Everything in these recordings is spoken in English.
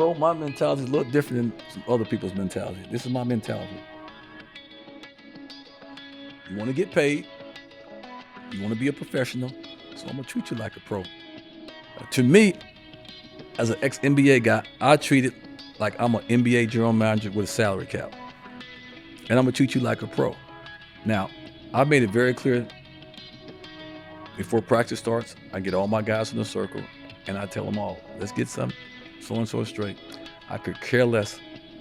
Bo, my mentality is a little different than some other people's mentality. This is my mentality. You want to get paid. You want to be a professional. So I'm going to treat you like a pro. To me, as an ex-NBA guy, I treat it like I'm an NBA general manager with a salary cap. And I'm going to treat you like a pro. Now, I made it very clear before practice starts, I get all my guys in the circle, and I tell them all, let's get some so-and-so straight. I could care less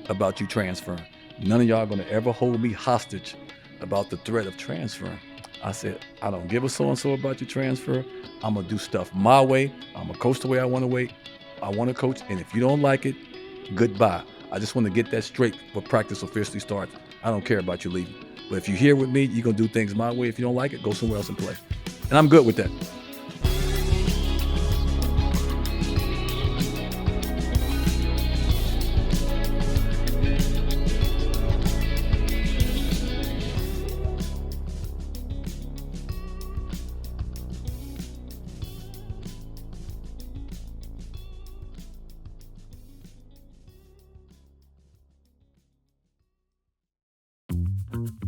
about you transferring. None of y'all are going to ever hold me hostage about the threat of transferring. I said, I don't give a so-and-so about your transfer. I'm going to do stuff my way. I'm going to coach the way I want to coach, and if you don't like it, goodbye. I just want to get that straight before practice officially starts. I don't care about you leaving. But if you're here with me, you're going to do things my way. If you don't like it, go somewhere else and play. And I'm good with that.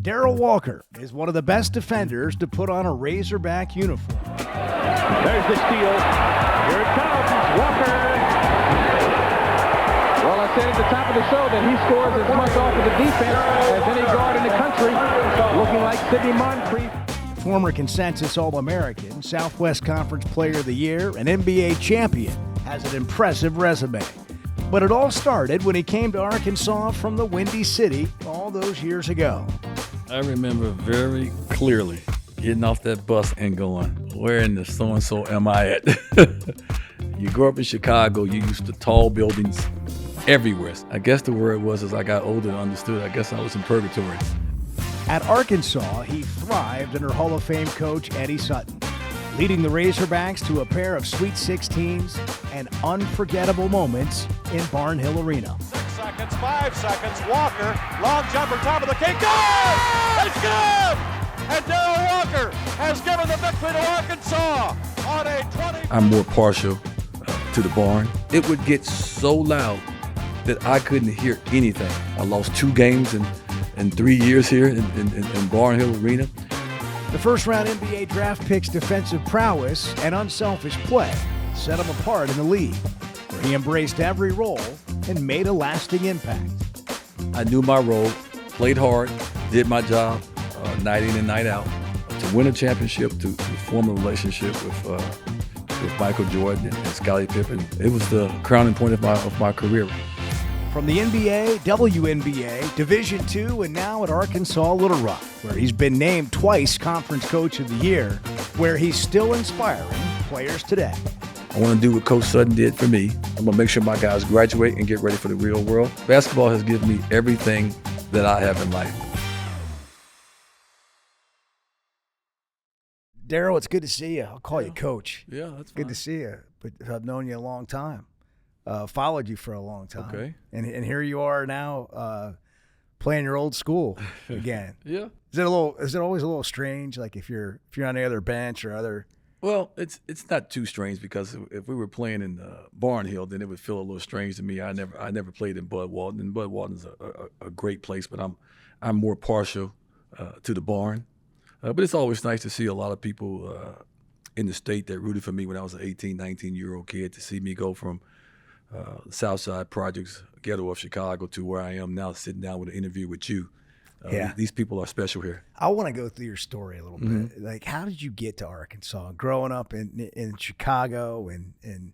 Darrell Walker is one of the best defenders to put on a Razorback uniform. There's the steal. Here it comes. Walker. Well, I said at the top of the show that he scores as much off of the defense as any guard in the country, looking like Sidney Moncrief. Former consensus All-American, Southwest Conference Player of the Year, and NBA champion, has an impressive resume. But it all started when he came to Arkansas from the Windy City all those years ago. I remember very clearly getting off that bus and going, where in the so-and-so am I at? You grew up in Chicago, you used to tall buildings everywhere. I guess the word was, as I got older and understood, I guess I was in purgatory. At Arkansas, he thrived under Hall of Fame coach Eddie Sutton, leading the Razorbacks to a pair of Sweet 16s and unforgettable moments in Barnhill Arena. 6 seconds, 5 seconds, Walker, long jumper, top of the key, good! It's good! And Darrell Walker has given the victory to Arkansas on a 20... I'm more partial to the barn. It would get so loud that I couldn't hear anything. I lost 2 games in 3 years here in Barnhill Arena. The first-round NBA draft pick's defensive prowess and unselfish play set him apart in the league, where he embraced every role and made a lasting impact. I knew my role, played hard, did my job night in and night out. To win a championship, to form a relationship with Michael Jordan and Scottie Pippen, it was the crowning point of my career. From the NBA, WNBA, Division II, and now at Arkansas Little Rock, where he's been named twice Conference Coach of the Year, where he's still inspiring players today. I want to do what Coach Sutton did for me. I'm going to make sure my guys graduate and get ready for the real world. Basketball has given me everything that I have in life. Darrell, it's good to see you. I'll call you Coach. Yeah, that's good to see you. But I've known you a long time. Followed you for a long time. Okay. And here you are now playing your old school again. Yeah. Is it always a little strange, like if you're on the other bench or other? Well, it's not too strange, because if we were playing in Barnhill, then it would feel a little strange to me. I never played in Bud Walton, and Bud Walton's a great place, but I'm more partial to the barn. But it's always nice to see a lot of people in the state that rooted for me when I was an 18, 19-year-old kid, to see me go from South Side Projects, ghetto of Chicago, to where I am now, sitting down with an interview with you. These people are special here. I want to go through your story a little bit. Like, how did you get to Arkansas? Growing up in Chicago, and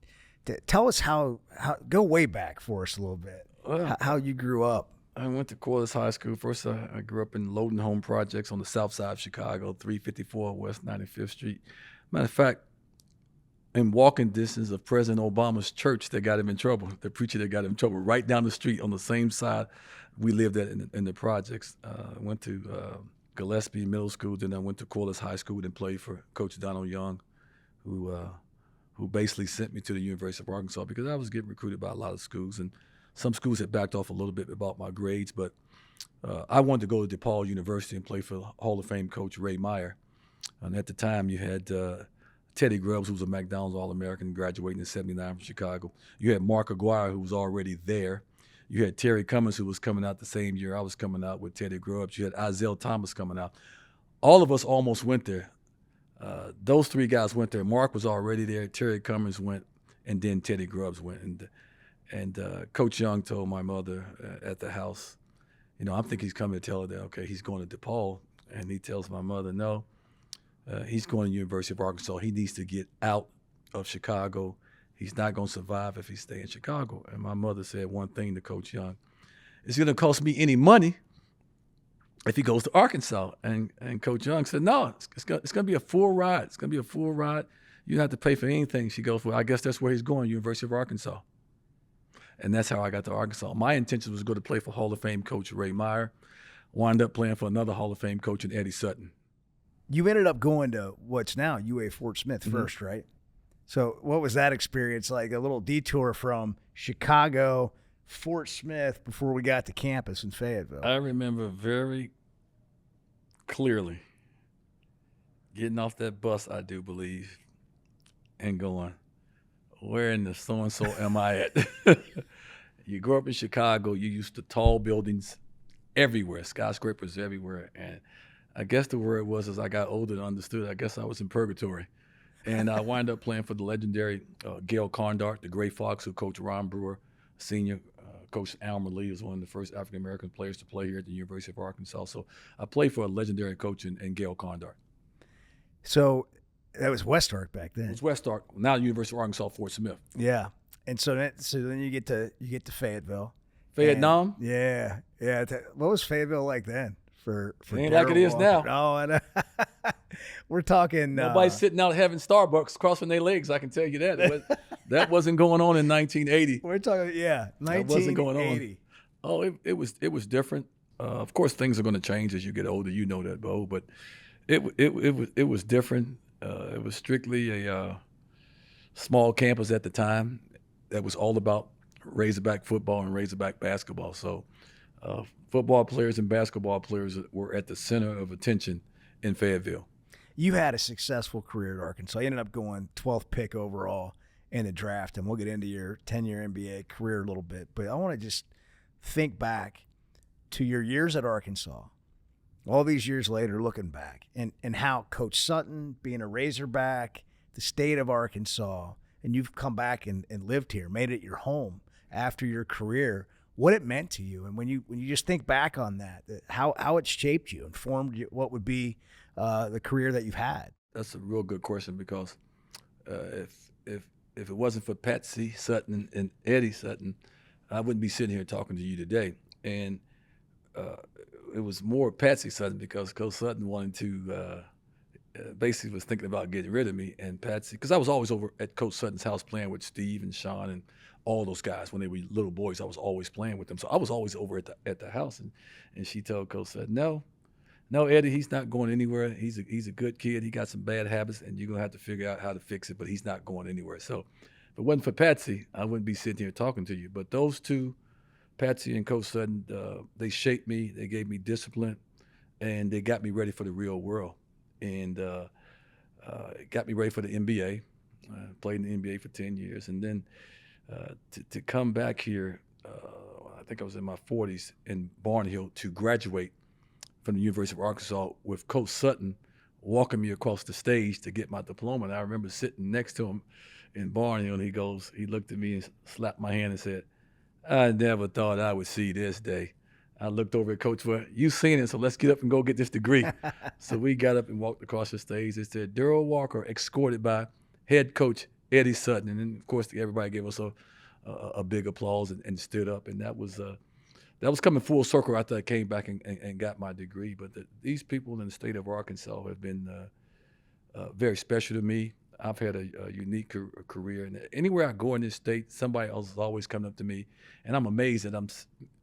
tell us how go way back for us a little bit. Well, how you grew up. I went to Corliss High School. First, I grew up in Loden Home Projects on the south side of Chicago, 354 West 95th Street. Matter of fact, in walking distance of President Obama's church that got him in trouble, the preacher that got him in trouble, right down the street on the same side we lived at in the projects. I went to Gillespie Middle School, then I went to Corliss High School and played for Coach Donald Young, who basically sent me to the University of Arkansas because I was getting recruited by a lot of schools, and some schools had backed off a little bit about my grades, but I wanted to go to DePaul University and play for Hall of Fame coach Ray Meyer. And at the time, you had Teddy Grubbs, who was a McDonald's All-American, graduating in '79 from Chicago. You had Mark Aguirre, who was already there. You had Terry Cummings, who was coming out the same year I was coming out with Teddy Grubbs. You had Isaiah Thomas coming out. All of us almost went there. Those three guys went there. Mark was already there. Terry Cummings went, and then Teddy Grubbs went. And Coach Young told my mother at the house, I think he's coming to tell her that, okay, he's going to DePaul. And he tells my mother, no, he's going to the University of Arkansas. He needs to get out of Chicago. He's not going to survive if he stays in Chicago. And my mother said one thing to Coach Young: it's going to cost me any money if he goes to Arkansas. And Coach Young said, no, it's going to be a full ride. It's going to be a full ride. You don't have to pay for anything. She goes, well, I guess that's where he's going, University of Arkansas. And that's how I got to Arkansas. My intention was to go to play for Hall of Fame coach Ray Meyer. Wound up playing for another Hall of Fame coach in Eddie Sutton. You ended up going to what's now UA Fort Smith first, right? So what was that experience like? A little detour from Chicago, Fort Smith, before we got to campus in Fayetteville. I remember very clearly getting off that bus, I do believe, and going, where in the so-and-so am I at? You grew up in Chicago, you used to tall buildings everywhere, skyscrapers everywhere. And I guess the word was, as I got older and understood, I guess I was in purgatory. And I wound up playing for the legendary Gail Condart, the Gray Fox, who coached Ron Brewer, senior. Coach Almer Lee was one of the first African-American players to play here at the University of Arkansas. So I played for a legendary coach in Gail Condart. So that was West Ark back then. It was West Ark, now University of Arkansas, Fort Smith. Yeah. And so then you get to Fayetteville. Vietnam? Yeah. What was Fayetteville like then? For ain't like it is now. No, I know. We're talking. Nobody's sitting out having Starbucks, crossing their legs. I can tell you that. That wasn't going on in 1980. We're talking, 1980. That wasn't going on. Oh, it was different. Of course, things are going to change as you get older. You know that, Bo. But it was different. It was strictly a small campus at the time that was all about Razorback football and Razorback basketball. So football players and basketball players were at the center of attention in Fayetteville. You had a successful career at Arkansas. You ended up going 12th pick overall in the draft, and we'll get into your 10-year NBA career a little bit. But I want to just think back to your years at Arkansas, all these years later, looking back, and how Coach Sutton, being a Razorback, the state of Arkansas, and you've come back and lived here, made it your home after your career, what it meant to you. And when you just think back on that, how it shaped you and formed you, what would be the career that you've had. That's a real good question, because if it wasn't for Patsy Sutton and Eddie Sutton, I wouldn't be sitting here talking to you today. And it was more Patsy Sutton, because Coach Sutton wanted to basically was thinking about getting rid of me. And Patsy, because I was always over at Coach Sutton's house playing with Steve and Sean and all those guys. When they were little boys, I was always playing with them. So I was always over at the house. And she told Coach Sutton, no, Eddie, he's not going anywhere. He's a good kid. He got some bad habits, and you're going to have to figure out how to fix it, but he's not going anywhere. So if it wasn't for Patsy, I wouldn't be sitting here talking to you. But those two, Patsy and Coach Sutton, they shaped me. They gave me discipline, and they got me ready for the real world. And it got me ready for the NBA. Played in the NBA for 10 years. And then to come back here, I think I was in my 40s in Barnhill to graduate from the University of Arkansas with Coach Sutton walking me across the stage to get my diploma. And I remember sitting next to him in Barnhill, and he looked at me and slapped my hand and said, I never thought I would see this day. I looked over at Coach, well, you seen it, so let's get up and go get this degree. So we got up and walked across the stage. It said, Darrell Walker, escorted by head coach Eddie Sutton. And then, of course, everybody gave us a big applause and stood up. And that was coming full circle after I came back and got my degree. But these people in the state of Arkansas have been very special to me. I've had a unique career. And anywhere I go in this state, somebody else is always coming up to me. And I'm amazed that I'm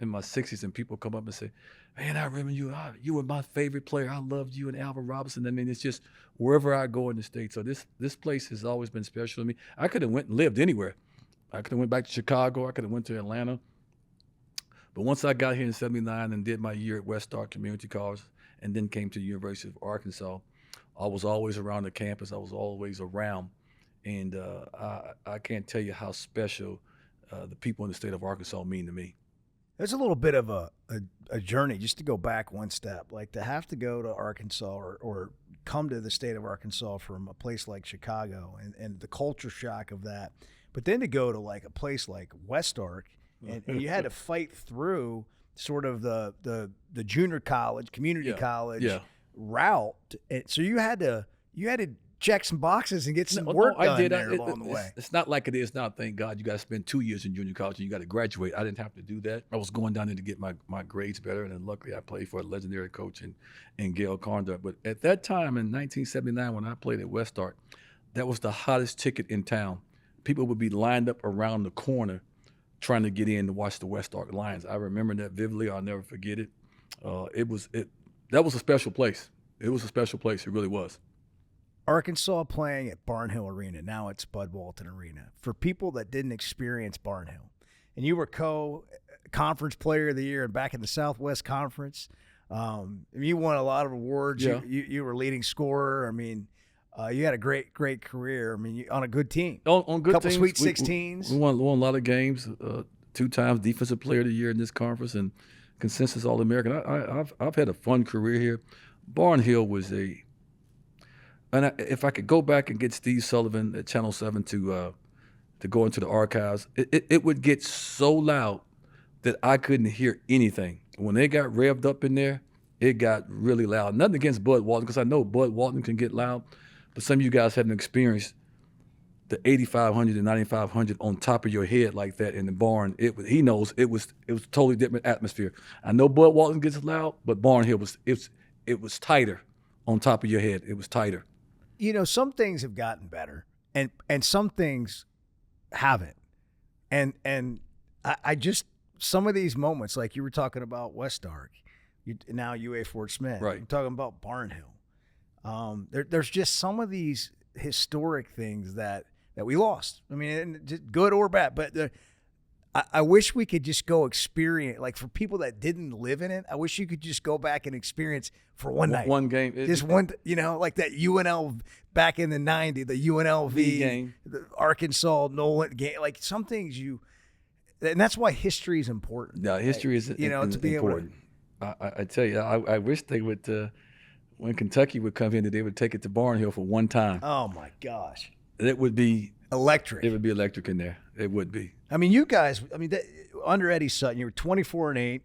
in my 60s and people come up and say, man, I remember you. You were my favorite player. I loved you and Alvin Robinson. I mean, it's just wherever I go in the state. So this place has always been special to me. I could have went and lived anywhere. I could have went back to Chicago. I could have went to Atlanta. But once I got here in '79 and did my year at West Ark Community College and then came to the University of Arkansas, I was always around the campus. I was always around. And I can't tell you how special the people in the state of Arkansas mean to me. There's a little bit of a journey, just to go back one step, like to have to go to Arkansas or come to the state of Arkansas from a place like Chicago and the culture shock of that. But then to go to like a place like West Ark, and you had to fight through sort of the junior college, community college route. And so you had to check some boxes and get some work done there along the way. It's not like it is now. Thank God you got to spend 2 years in junior college and you got to graduate. I didn't have to do that. I was going down there to get my grades better, and then luckily I played for a legendary coach in Gail Carndor. But at that time in 1979 when I played at West Ark, that was the hottest ticket in town. People would be lined up around the corner trying to get in to watch the West Ark Lions. I remember that vividly. I'll never forget it. That was a special place. It was a special place. It really was. Arkansas playing at Barnhill Arena. Now it's Bud Walton Arena. For people that didn't experience Barnhill, and you were co-conference player of the year and back in the Southwest Conference, you won a lot of awards. Yeah. You were leading scorer. I mean, you had a great career. I mean, on a good team. On good couple teams. Sweet 16s. We won a lot of games. 2 times Defensive Player of the Year in this conference and consensus All-American. I've had a fun career here. Barnhill was if I could go back and get Steve Sullivan at Channel 7 to go into the archives, it would get so loud that I couldn't hear anything. When they got revved up in there, it got really loud. Nothing against Bud Walton, because I know Bud Walton can get loud, but some of you guys haven't experienced the 8,500 and 9,500 on top of your head like that in the barn. He knows it was a totally different atmosphere. I know Bud Walton gets loud, but Barnhill was tighter on top of your head. It was tighter. You know, some things have gotten better, and some things haven't. And I just, some of these moments, like you were talking about West Ark, now UA Fort Smith. Right. I'm talking about Barnhill. There's just some of these historic things that we lost. I mean, good or bad, but I wish we could just go experience, like for people that didn't live in it, I wish you could just go back and experience for one night. One game. Just one, like that UNL back in the 90s, the UNLV game. The Arkansas Nolan game. Like some things and that's why history is important. Yeah, history is to be important. I tell you, I wish they would, when Kentucky would come in, that they would take it to Barnhill for one time. Oh my gosh. It would be electric. It would be electric in there. It would be. I mean, you guys, under Eddie Sutton, you were 24-8,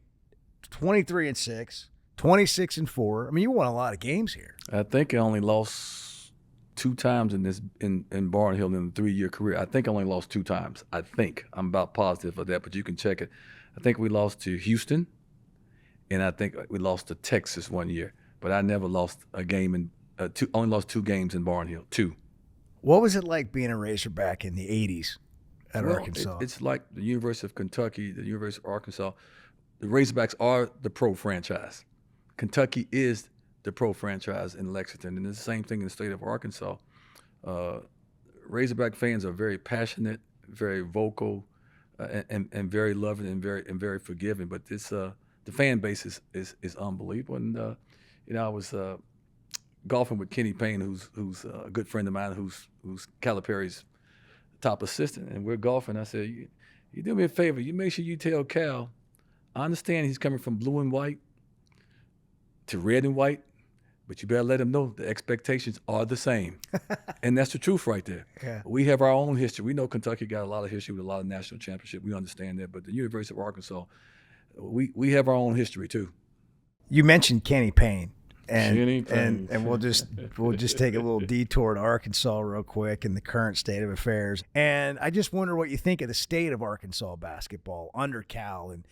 23-6, 26-4. I mean, you won a lot of games here. I think I only lost 2 times in Barnhill in a 3-year career. I think I only lost 2 times. I think. I'm about positive of that, but you can check it. I think we lost to Houston, and I think we lost to Texas one year. But I never lost a game only lost 2 games in Barnhill. 2. What was it like being a Razorback in the 80s at Arkansas? It's like the University of Kentucky, the University of Arkansas. The Razorbacks are the pro franchise. Kentucky is the pro franchise in Lexington, and it's the same thing in the state of Arkansas. Razorback fans are very passionate, very vocal, and very loving and very forgiving. But this the fan base is unbelievable. And I was golfing with Kenny Payne, who's a good friend of mine, who's Calipari's top assistant, and we're golfing. I said, you do me a favor, you make sure you tell Cal, I understand he's coming from blue and white to red and white, but you better let him know the expectations are the same. And that's the truth right there. Yeah. We have our own history. We know Kentucky got a lot of history with a lot of national championships. We understand that, but the University of Arkansas, we have our own history too. You mentioned Kenny Payne. And we'll just take a little detour to Arkansas real quick and the current state of affairs. And I just wonder what you think of the state of Arkansas basketball under Cal. And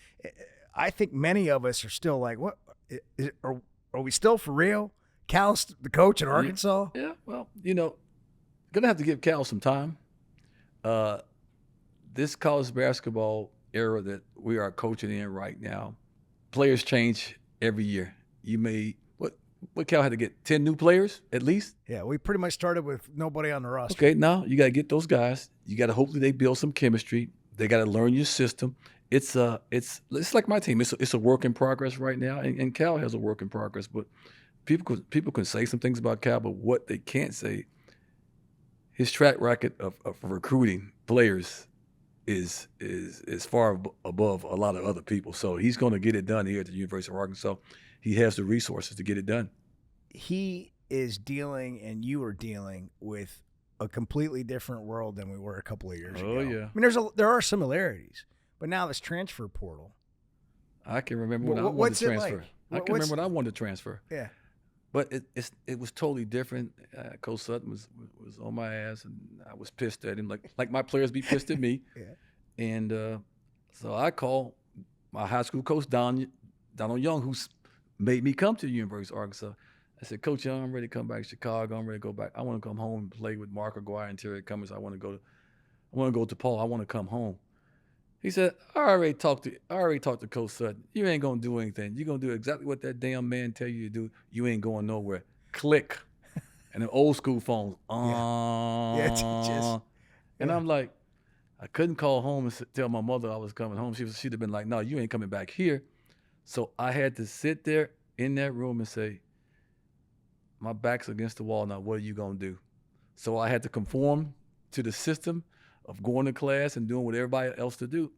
I think many of us are still like, what are we still for real? Cal's the coach in Arkansas? Yeah, well, gonna have to give Cal some time. This college basketball era that we are coaching in right now, players change every year. You may what Cal had to get 10 new players at least? Yeah, we pretty much started with nobody on the roster. Okay, now you got to get those guys. You got to hopefully they build some chemistry. They got to learn your system. It's like my team. It's a work in progress right now, and Cal has a work in progress. But people can say some things about Cal, but what they can't say, his track record of recruiting players is far above a lot of other people. So he's going to get it done here at the University of Arkansas. He has the resources to get it done. He is dealing, and you are dealing with a completely different world than we were a couple of years ago. Oh, yeah. I mean, there are similarities, but now this transfer portal. I can remember when I wanted to transfer. Like? I can remember when I wanted to transfer. Yeah. But it was totally different. Coach Sutton was on my ass, and I was pissed at him, like my players be pissed at me. Yeah. And so I called my high school coach, Donald Young, who's made me come to the University of Arkansas. I said, Coach Young, I'm ready to come back to Chicago. I'm ready to go back. I want to come home and play with Mark Aguirre and Terry Cummings. I want to go to Paul. I want to come home. He said, I already talked to Coach Sutton. You ain't gonna do anything. You're gonna do exactly what that damn man tell you to do. You ain't going nowhere. Click. And the old school phones. And I'm like, I couldn't call home and tell my mother I was coming home. She'd have been like, no, you ain't coming back here. So I had to sit there in that room and say, my back's against the wall now. What are you gonna do? So I had to conform to the system of going to class and doing what everybody else to do.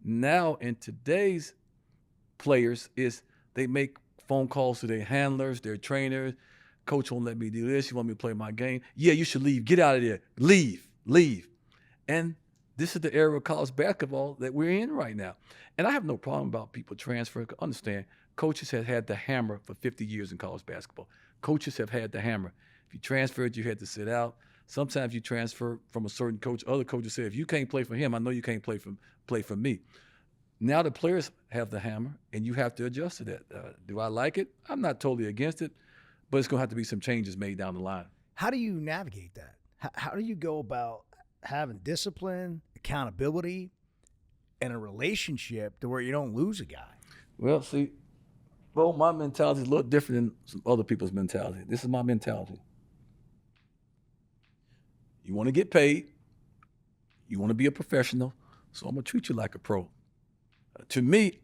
Now in today's players is they make phone calls to their handlers, their trainers. Coach won't let me do this. You want me to play my game? Yeah, you should leave. Get out of there. Leave. And this is the era of college basketball that we're in right now. And I have no problem about people transferring. Understand, coaches have had the hammer for 50 years in college basketball. Coaches have had the hammer. If you transferred, you had to sit out. Sometimes you transfer from a certain coach. Other coaches say, if you can't play for him, I know you can't play for me. Now the players have the hammer, and you have to adjust to that. Do I like it? I'm not totally against it, but it's going to have to be some changes made down the line. How do you navigate that? How do you go about having discipline, accountability, and a relationship to where you don't lose a guy? Well, my mentality is a little different than some other people's mentality. This is my mentality. You want to get paid. You want to be a professional. So I'm going to treat you like a pro. To me,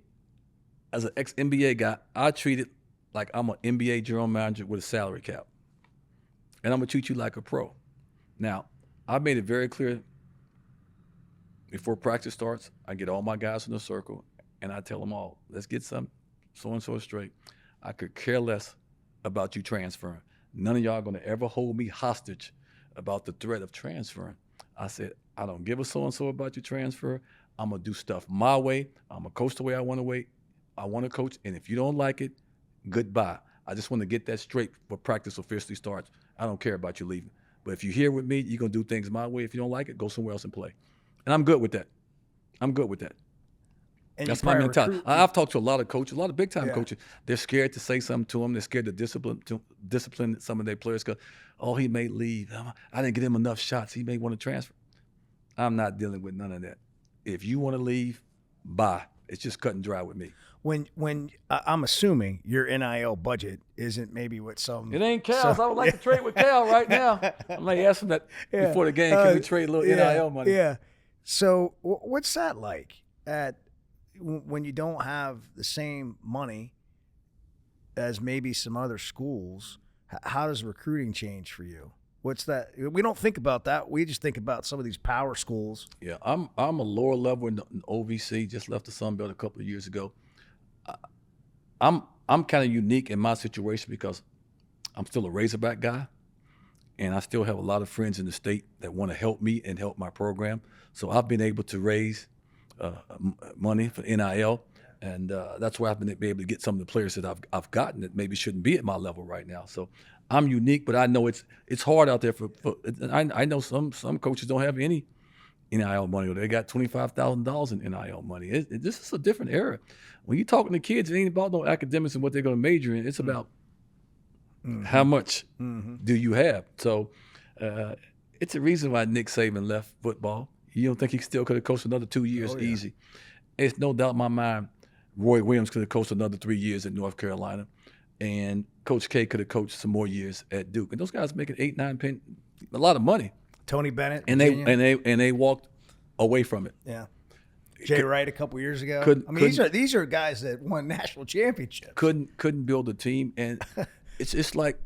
as an ex-NBA guy, I treat it like I'm an NBA general manager with a salary cap. And I'm going to treat you like a pro. Now, I made it very clear before practice starts, I get all my guys in a circle, and I tell them all, let's get some so-and-so straight. I could care less about you transferring. None of y'all are going to ever hold me hostage about the threat of transferring. I said, I don't give a so-and-so about your transfer. I'm going to do stuff my way. I'm going to coach the way I want to coach. And if you don't like it, goodbye. I just want to get that straight before practice officially starts. I don't care about you leaving. But if you're here with me, you're going to do things my way. If you don't like it, go somewhere else and play. And I'm good with that. And that's my mentality. I've talked to a lot of coaches, a lot of big-time coaches. They're scared to say something to them. They're scared to discipline some of their players because, he may leave. I didn't get him enough shots. He may want to transfer. I'm not dealing with none of that. If you want to leave, bye. It's just cut and dry with me. When I'm assuming your NIL budget isn't maybe what some. It ain't Cal's. I would like to trade with Cal right now. I might ask him that before the game. Can we trade a little NIL money? Yeah. So what's that like when you don't have the same money as maybe some other schools? How does recruiting change for you? What's that? We don't think about that. We just think about some of these power schools. Yeah, I'm a lower level in OVC. Just left the Sun Belt a couple of years ago. I'm kind of unique in my situation because I'm still a Razorback guy, and I still have a lot of friends in the state that want to help me and help my program. So I've been able to raise money for NIL, and that's why I've been able to get some of the players that I've gotten that maybe shouldn't be at my level right now. So I'm unique, but I know it's hard out there I know some coaches don't have any NIL money, or they got $25,000 in NIL money. This is a different era. When you're talking to kids, it ain't about no academics and what they're going to major in. It's about how much do you have. So it's a reason why Nick Saban left football. You don't think he still could have coached another 2 years easy? It's no doubt in my mind Roy Williams could have coached another 3 years at North Carolina, and Coach K could have coached some more years at Duke. And those guys making 8, 9, 10, a lot of money. Tony Bennett, and they walked away from it. Yeah, Jay Wright a couple years ago. These are guys that won national championships. Couldn't build a team, and It's like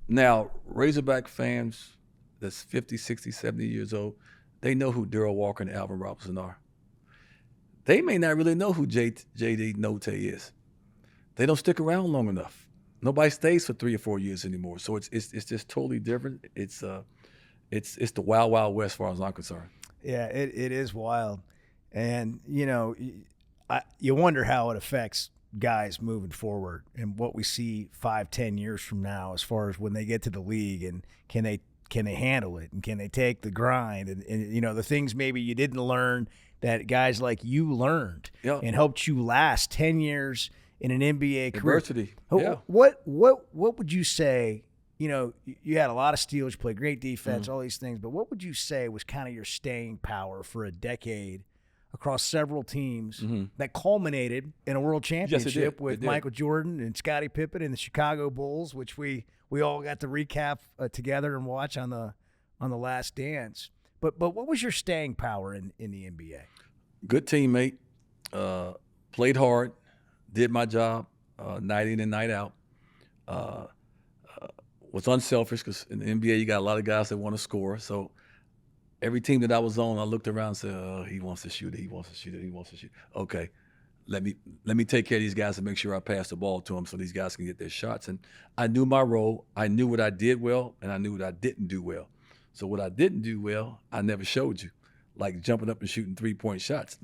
now Razorback fans that's 50, 60, 70 years old, they know who Darrell Walker and Alvin Robinson are. They may not really know who J.D. Note is. They don't stick around long enough. Nobody stays for 3 or 4 years anymore. So it's just totally different. It's the wild, wild west as far as I'm concerned. Yeah, it is wild. And, you wonder how it affects guys moving forward and what we see 5-10 years from now as far as when they get to the league and can they handle it and can they take the grind and the things maybe you didn't learn that guys like you learned and helped you last 10 years in an NBA career. Adversity. Yeah. What would you say, you had a lot of steals, you played great defense, all these things, but what would you say was kind of your staying power for a decade across several teams that culminated in a world championship with Michael Jordan and Scottie Pippen and the Chicago Bulls, which we all got to recap together and watch on the Last Dance. But what was your staying power in the NBA? Good teammate, played hard, did my job night in and night out. Was unselfish because in the NBA you got a lot of guys that want to score. So every team that I was on, I looked around and said, "Oh, he wants to shoot it. He wants to shoot it. He wants to shoot." Okay, let me take care of these guys and make sure I pass the ball to them so these guys can get their shots. And I knew my role. I knew what I did well, and I knew what I didn't do well. So what I didn't do well, I never showed you, like jumping up and shooting 3-point shots.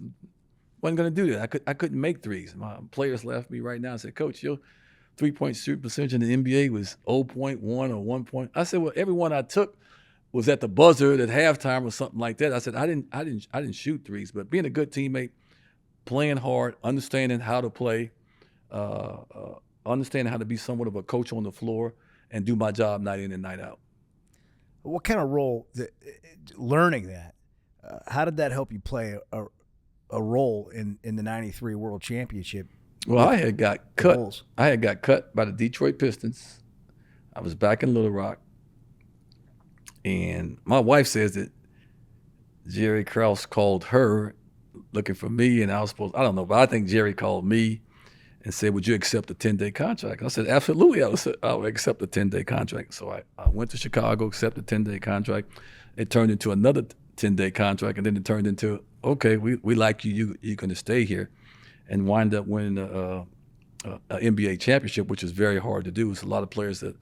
Wasn't going to do that. I couldn't make threes. My players left me right now and said, "Coach, your 3-point shooting percentage in the NBA was 0.1 or 1 point." I said, "Well, every one I took was at the buzzer at halftime or something like that." I said, I didn't shoot threes, but being a good teammate, playing hard, understanding how to play, understanding how to be somewhat of a coach on the floor and do my job night in and night out. What kind of role, learning that, how did that help you play a role in the '93 World Championship? Well, I had got cut. Bulls. I had got cut by the Detroit Pistons. I was back in Little Rock. And my wife says that Jerry Krause called her looking for me, and I don't know, but I think Jerry called me and said, "Would you accept a 10-day contract?" I said, "Absolutely, I would accept a 10-day contract." So I went to Chicago, accepted a 10-day contract. It turned into another 10-day contract, and then it turned into, okay, we like you, you're going to stay here, and wind up winning an NBA championship, which is very hard to do. It's a lot of players that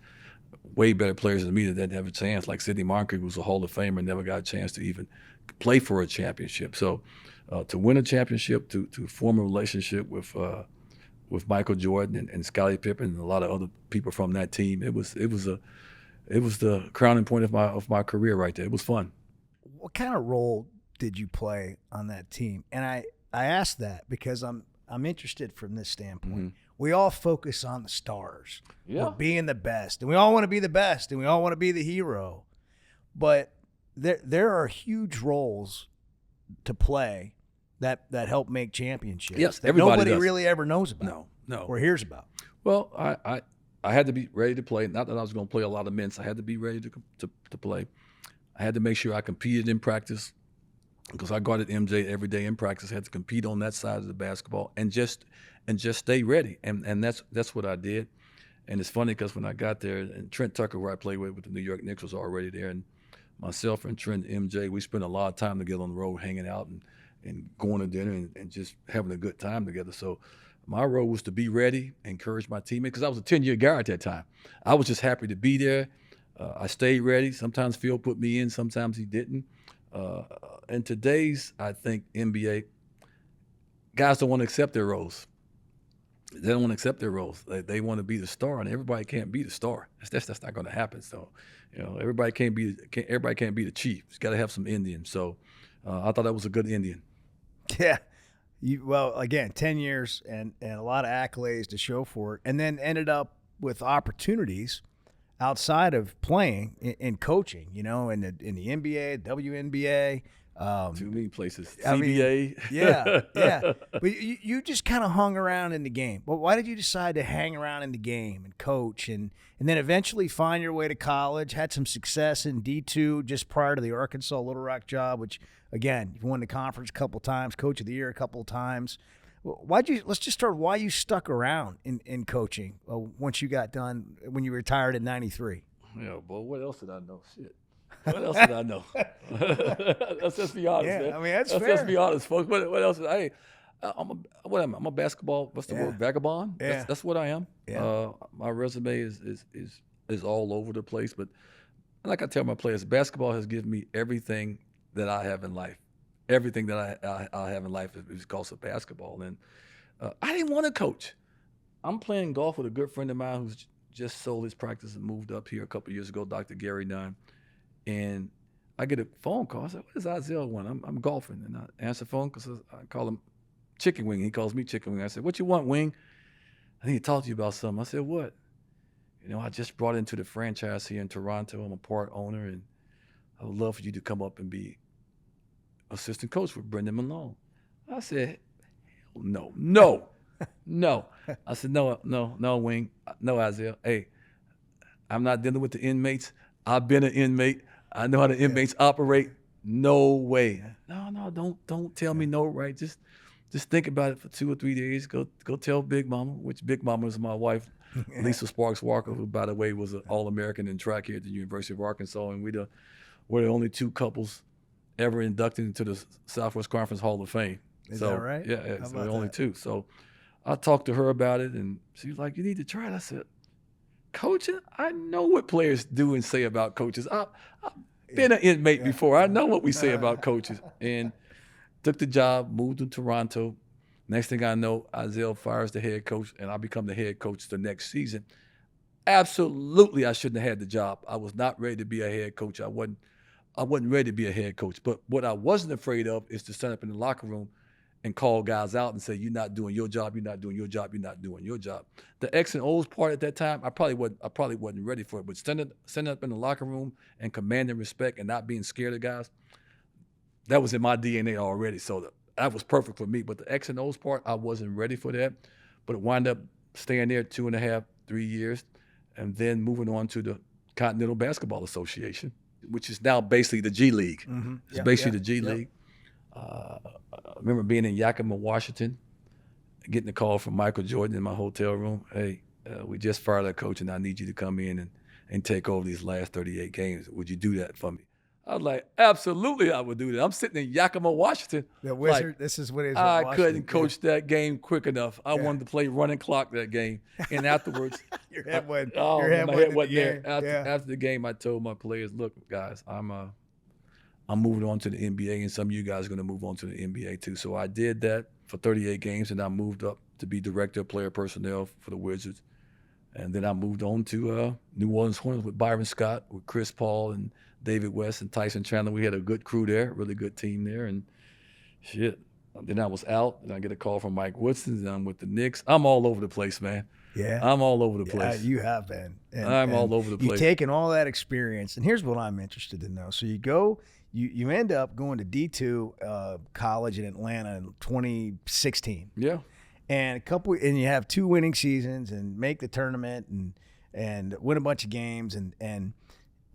way better players than me that didn't have a chance, like Sidney Moncrief, who was a Hall of Famer, never got a chance to even play for a championship. So to win a championship, to form a relationship with Michael Jordan and Scottie Pippen and a lot of other people from that team, it was the crowning point of my career right there. It was fun. What kind of role did you play on that team? And I asked that because I'm interested from this standpoint. Mm-hmm. We all focus on the stars, being the best, and we all want to be the best, and we all want to be the hero. But there are huge roles to play that help make championships. Yes, that everybody nobody does. really ever knows about. No, or hears about. Well, I had to be ready to play. Not that I was going to play a lot of minutes. I had to be ready to play. I had to make sure I competed in practice because I guarded MJ every day in practice. I had to compete on that side of the basketball and just stay ready. And that's what I did. And it's funny because when I got there, and Trent Tucker, who I played with the New York Knicks, was already there. And myself and Trent and MJ, we spent a lot of time together on the road, hanging out and going to dinner and just having a good time together. So my role was to be ready, encourage my teammates, because I was a 10-year guy at that time. I was just happy to be there. I stayed ready. Sometimes Phil put me in, sometimes he didn't. In today's, I think, NBA, guys don't want to accept their roles. They don't want to accept their roles. They want to be the star, and everybody can't be the star. That's not going to happen. So, everybody can't be the chief. It's got to have some Indian. So, I thought that was a good Indian. Yeah. Well, again, 10 years and a lot of accolades to show for it, and then ended up with opportunities outside of playing in coaching, in the NBA, WNBA. Too many places. CBA. Yeah. But you just kind of hung around in the game. But why did you decide to hang around in the game and coach and then eventually find your way to college, had some success in D2 just prior to the Arkansas Little Rock job, which, again, you won the conference a couple of times, Coach of the Year a couple of times. let's just start why you stuck around in coaching once you got done when you retired in '93. Yeah, boy, what else did I know? Shit. What else did I know? Let's just be honest, man. I mean, that's fair. Let's just be honest, folks. What else? What am I? I'm a basketball. What's the word? Vagabond. Yeah. That's what I am. Yeah. My resume is all over the place. But like I tell my players, basketball has given me everything that I have in life. Everything that I have in life is because of basketball. And I didn't want to coach. I'm playing golf with a good friend of mine who's just sold his practice and moved up here a couple of years ago, Dr. Gary Dunn. And I get a phone call. I said, what does Isaiah want? I'm golfing. And I answer the phone because I call him Chicken Wing. He calls me Chicken Wing. I said, what you want, Wing? I need to talk to you about something. I said, what? I just brought into the franchise here in Toronto. I'm a part owner, and I would love for you to come up and be assistant coach for Brendan Malone. I said, hell no. I said, no, Wing. No, Isaiah. Hey, I'm not dealing with the inmates. I've been an inmate. I know how the inmates operate. No way. No, don't tell me no, right? Just think about it for 2 or 3 days. Go tell Big Mama, which Big Mama is my wife, Lisa Sparks Walker, who, by the way, was an All-American in track here at the University of Arkansas. And we're the only 2 couples ever inducted into the Southwest Conference Hall of Fame. Is that right? Yeah, so the only 2. So I talked to her about it, and she was like, you need to try it. I said, coaching? I know what players do and say about coaches. I've been an inmate before. I know what we say about coaches. And took the job, moved to Toronto. Next thing I know, Isaiah fires the head coach, and I become the head coach the next season. Absolutely, I shouldn't have had the job. I was not ready to be a head coach. I wasn't ready to be a head coach. But what I wasn't afraid of is to stand up in the locker room and call guys out and say, you're not doing your job, you're not doing your job, you're not doing your job. The X and O's part at that time, I probably wasn't ready for it. But standing up in the locker room and commanding respect and not being scared of guys, that was in my DNA already. So that was perfect for me. But the X and O's part, I wasn't ready for that. But it wound up staying there 2.5, 3 years, and then moving on to the Continental Basketball Association, which is now basically the G League. Mm-hmm. It's basically the G League. I remember being in Yakima, Washington, getting a call from Michael Jordan in my hotel room. Hey, we just fired our coach, and I need you to come in and take over these last 38 games. Would you do that for me? I was like, absolutely, I would do that. I'm sitting in Yakima, Washington. The Wizard. This is what it is. I couldn't coach that game quick enough. I wanted to play running clock that game. And afterwards, your head wasn't there. After the game, I told my players, look, guys, I'm moving on to the NBA, and some of you guys are going to move on to the NBA too. So I did that for 38 games, and I moved up to be director of player personnel for the Wizards. And then I moved on to New Orleans Hornets with Byron Scott, with Chris Paul and David West and Tyson Chandler. We had a good crew there, really good team there. And shit, then I was out, and I get a call from Mike Woodson, and I'm with the Knicks. I'm all over the place, man. Yeah. I'm all over the place. You have been. I'm all over the place. You've taken all that experience, and here's what I'm interested to know. So you end up going to D2 college in Atlanta in 2016. Yeah. And you have 2 winning seasons and make the tournament and win a bunch of games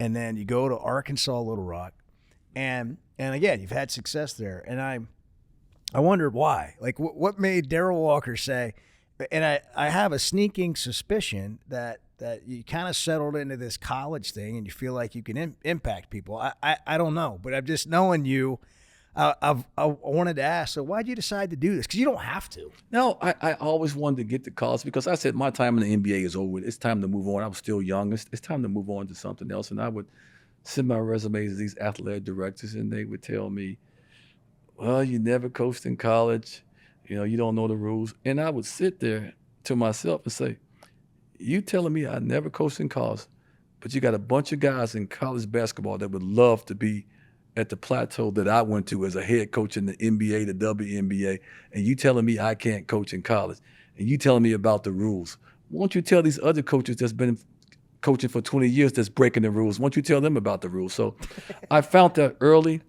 and then you go to Arkansas Little Rock and again you've had success there, and I wondered why. Like what made Darrell Walker say, and I have a sneaking suspicion that you kind of settled into this college thing and you feel like you can impact people. I don't know, but I'm just knowing you. I wanted to ask, so why'd you decide to do this? Because you don't have to. No, I always wanted to get to college because I said my time in the NBA is over. It's time to move on. I was still young. It's time to move on to something else. And I would send my resumes to these athletic directors, and they would tell me, well, you never coached in college. You don't know the rules. And I would sit there to myself and say, you telling me I never coached in college, but you got a bunch of guys in college basketball that would love to be at the plateau that I went to as a head coach in the NBA, the WNBA, and you telling me I can't coach in college, and you telling me about the rules. Won't you tell these other coaches that's been coaching for 20 years that's breaking the rules? Won't you tell them about the rules? So I found that early,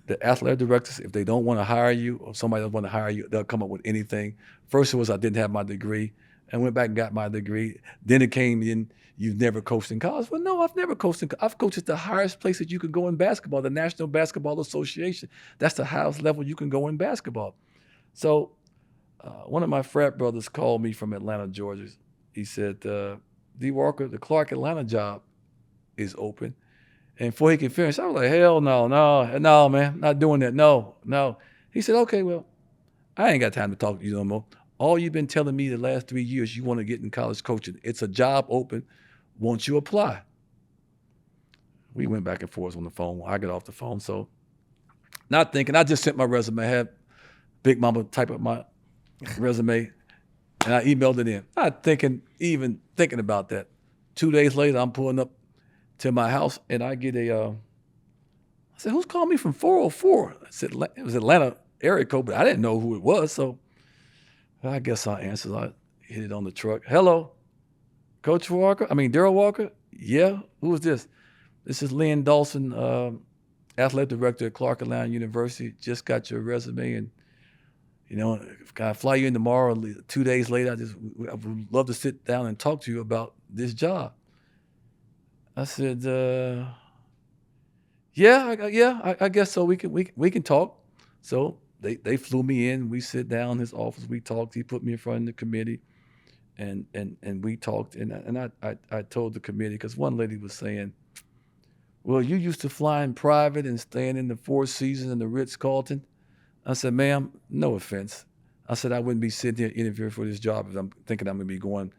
the athletic directors, if they don't want to hire you or somebody doesn't want to hire you, they'll come up with anything. First it was I didn't have my degree. I went back and got my degree. Then it came in, you've never coached in college. Well, no, I've never coached in college. I've coached at the highest place that you can go in basketball, the National Basketball Association. That's the highest level you can go in basketball. So one of my frat brothers called me from Atlanta, Georgia. He said, D. Walker, the Clark Atlanta job is open. And before he could finish, I was like, hell no, man, not doing that, no. He said, okay, well, I ain't got time to talk to you no more. All you've been telling me the last 3 years, you want to get in college coaching. It's a job open. Won't you apply? We went back and forth on the phone. I got off the phone. So not thinking, I just sent my resume. I had Big Mama type up my resume, and I emailed it in. Not even thinking about that. 2 days later, I'm pulling up to my house, and I get I said, who's calling me from 404? I said, it was Atlanta area code, but I didn't know who it was. So I guess I answered. I hit it on the truck. Hello, Coach Walker? Darrell Walker? Yeah, who is this? This is Lynn Dawson, athletic director at Clark Atlanta University. Just got your resume, and can I fly you in tomorrow? 2 days later, I would love to sit down and talk to you about this job. I said, I guess so. We can talk. So they flew me in. We sit down in his office. We talked. He put me in front of the committee, and we talked. And I told the committee, because one lady was saying, well, you used to fly in private and staying in the Four Seasons and the Ritz-Carlton. I said, ma'am, no offense. I said, I wouldn't be sitting here interviewing for this job if I'm thinking I'm going to be going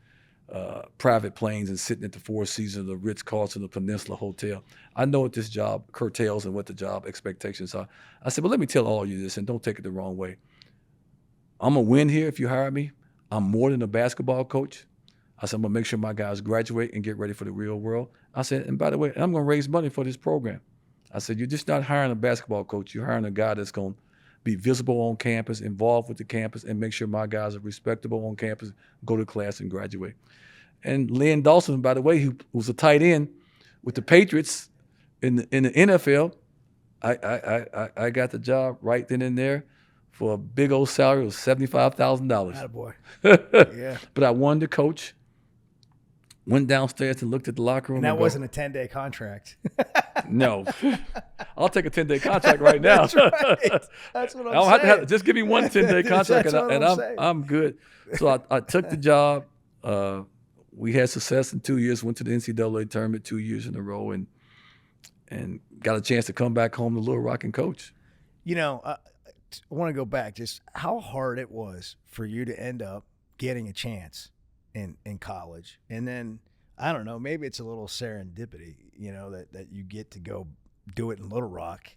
private planes and sitting at the Four Seasons, the Ritz-Carlton, the Peninsula Hotel. I know what this job curtails and what the job expectations are. I said, but let me tell all of you this, and don't take it the wrong way. I'm going to win here if you hire me. I'm more than a basketball coach. I said, I'm going to make sure my guys graduate and get ready for the real world. I said, and by the way, I'm going to raise money for this program. I said, you're just not hiring a basketball coach. You're hiring a guy that's going to be visible on campus, involved with the campus, and make sure my guys are respectable on campus, go to class, and graduate. And Lynn Dawson, by the way, who was a tight end with the Patriots in the NFL, I got the job right then and there for a big old salary of $75,000. Attaboy. Yeah. But I wanted to coach. Went downstairs and looked at the locker room. And that wasn't a 10-day contract. No. I'll take a 10-day contract right now. That's right. That's what I'm saying. Just give me one 10-day contract, and saying. I'm good. So I took the job. We had success in 2 years, went to the NCAA tournament 2 years in a row, and got a chance to come back home to Little Rock and coach. I want to go back, just how hard it was for you to end up getting a chance in college. And then, I don't know, maybe it's a little serendipity, that you get to go do it in Little Rock,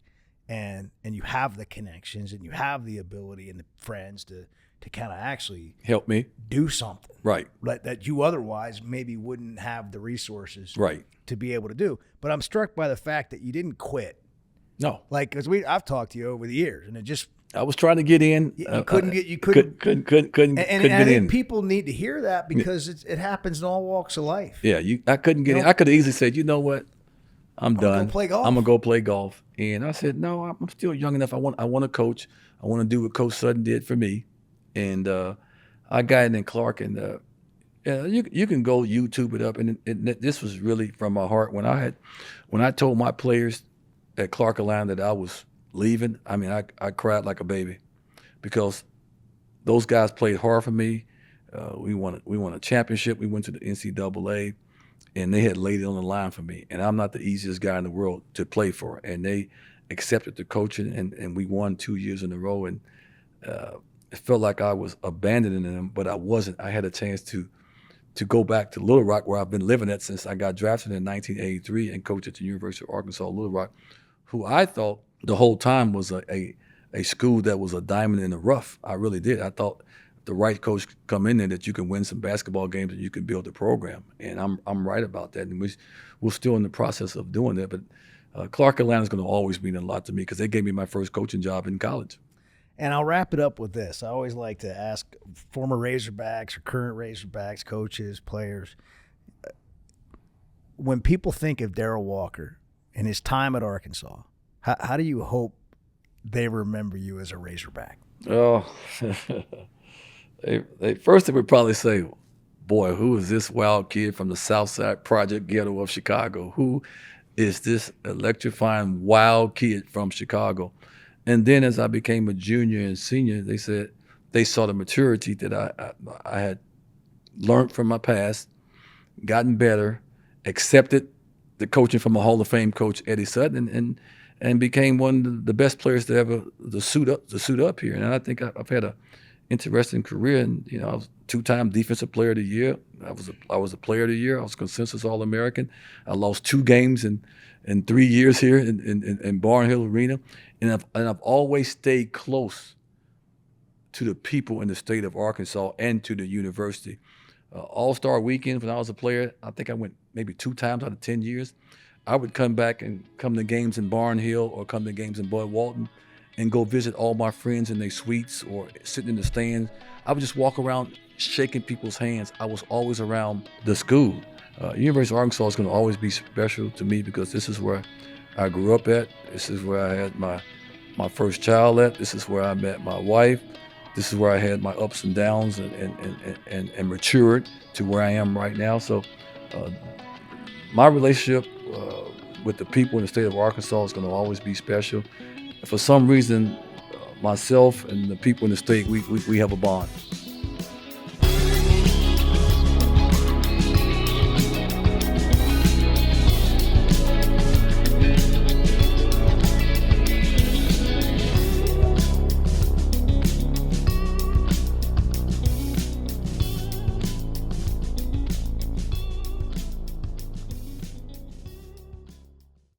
and you have the connections and you have the ability and the friends to kind of actually help me do something. Right. That you otherwise maybe wouldn't have the resources right. to be able to do. But I'm struck by the fact that you didn't quit. No. Because I've talked to you over the years, and it just – I was trying to get in. You couldn't get in. And I think people need to hear that, because it happens in all walks of life. Yeah, I couldn't get in. I could have easily said, you know what, I'm done. Go play golf. I'm gonna go play golf. And I said, no, I'm still young enough. I want to coach. I want to do what Coach Sutton did for me. And I got in Clark, and you can go YouTube it up. And this was really from my heart. When I told my players at Clark Atlanta that I was leaving, I cried like a baby, because those guys played hard for me. We won a championship. We went to the NCAA, and they had laid it on the line for me. And I'm not the easiest guy in the world to play for. And they accepted the coaching, and we won 2 years in a row. And it felt like I was abandoning them, but I wasn't. I had a chance to go back to Little Rock, where I've been living at since I got drafted in 1983, and coach at the University of Arkansas, Little Rock, who I thought the whole time was a school that was a diamond in the rough. I really did. I thought the right coach come in there that you can win some basketball games and you can build a program. And I'm right about that. And we're still in the process of doing that. But Clark Atlanta is going to always mean a lot to me, because they gave me my first coaching job in college. And I'll wrap it up with this. I always like to ask former Razorbacks or current Razorbacks, coaches, players, when people think of Darrell Walker and his time at Arkansas, how do you hope they remember you as a Razorback? Oh, first they would probably say, boy, who is this wild kid from the Southside Project Ghetto of Chicago? Who is this electrifying wild kid from Chicago? And then as I became a junior and senior, they said, they saw the maturity that I had learned from my past, gotten better, accepted the coaching from a Hall of Fame coach, Eddie Sutton, and became one of the best players to ever to suit up here. And I think I've had a interesting career. And I was 2-time Defensive Player of the Year. I was a Player of the Year. I was consensus All-American. I lost 2 games in 3 years here in Barnhill Arena, and I've always stayed close to the people in the state of Arkansas and to the university. All-Star Weekend when I was a player, I think I went maybe 2 times out of 10 years. I would come back and come to games in Barnhill or come to games in Bud Walton and go visit all my friends in their suites or sitting in the stands. I would just walk around shaking people's hands. I was always around the school. University of Arkansas is going to always be special to me because this is where I grew up at. This is where I had my first child at. This is where I met my wife. This is where I had my ups and downs and matured to where I am right now. So my relationship with the people in the state of Arkansas is going to always be special. For some reason, myself and the people in the state, we have a bond.